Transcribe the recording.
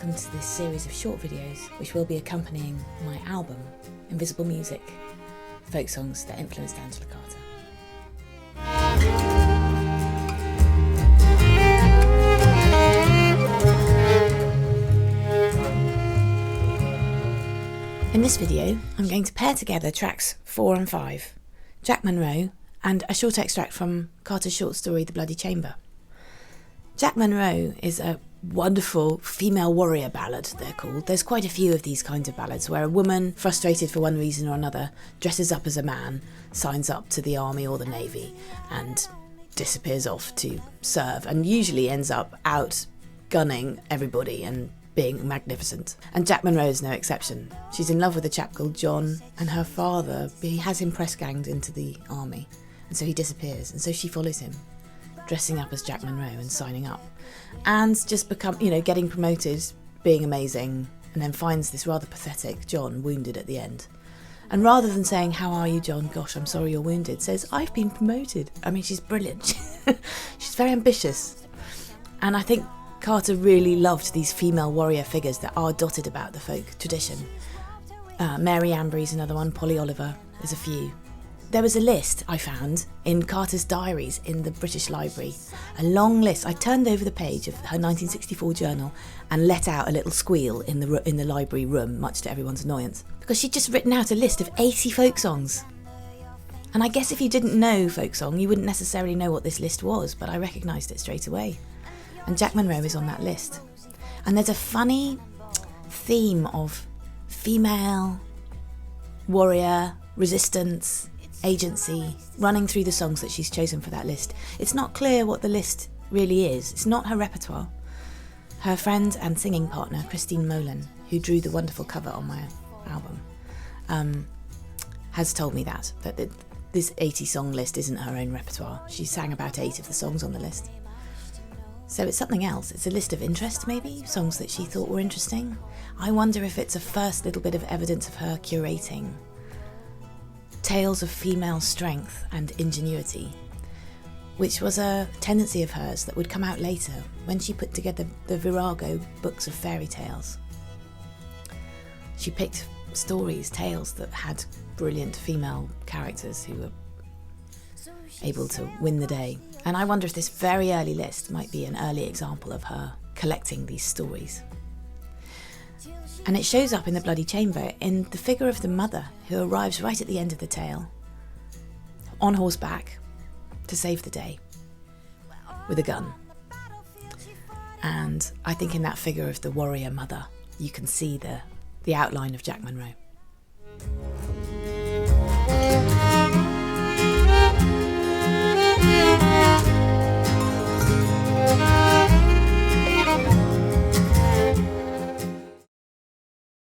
welcome to this series of short videos which will be accompanying my album, Invisible Music, folk songs that influenced Angela Carter. In this video, I'm going to pair together tracks 4 and 5, Jack Munro, and a short extract from Carter's short story, The Bloody Chamber. Jack Munro is a wonderful female warrior ballad, they're called. There's quite a few of these kinds of ballads where a woman, frustrated for one reason or another, dresses up as a man, signs up to the army or the navy, and disappears off to serve, and usually ends up out gunning everybody and being magnificent. And Jack Munro is no exception. She's in love with a chap called John, and her father, he has him press ganged into the army, and so he disappears, and so she follows him, dressing up as Jack Munro and signing up, and just getting promoted, being amazing, and then finds this rather pathetic John wounded at the end. And rather than saying, "How are you, John? Gosh, I'm sorry you're wounded," says, "I've been promoted." I mean, she's brilliant. She's very ambitious. And I think Carter really loved these female warrior figures that are dotted about the folk tradition. Mary Ambrie's another one, Polly Oliver, there's a few. There was a list I found in Carter's diaries in the British Library, a long list. I turned over the page of her 1964 journal and let out a little squeal in the library room, much to everyone's annoyance, because she'd just written out a list of 80 folk songs. And I guess if you didn't know folk song, you wouldn't necessarily know what this list was, but I recognised it straight away. And Jack Munro is on that list. And there's a funny theme of female, warrior, resistance, agency running through the songs that she's chosen for that list. It's not clear what the list really is. It's not her repertoire. Her friend and singing partner, Christine Molan, who drew the wonderful cover on my album, has told me that this 80 song list isn't her own repertoire. She sang about 8 of the songs on the list. So it's something else. It's a list of interest, maybe, songs that she thought were interesting. I wonder if it's a first little bit of evidence of her curating tales of female strength and ingenuity, which was a tendency of hers that would come out later when she put together the Virago books of fairy tales. She picked stories, tales that had brilliant female characters who were able to win the day. And I wonder if this very early list might be an early example of her collecting these stories. And it shows up in The Bloody Chamber in the figure of the mother who arrives right at the end of the tale, on horseback, to save the day, with a gun. And I think in that figure of the warrior mother, you can see the outline of Jack Munro.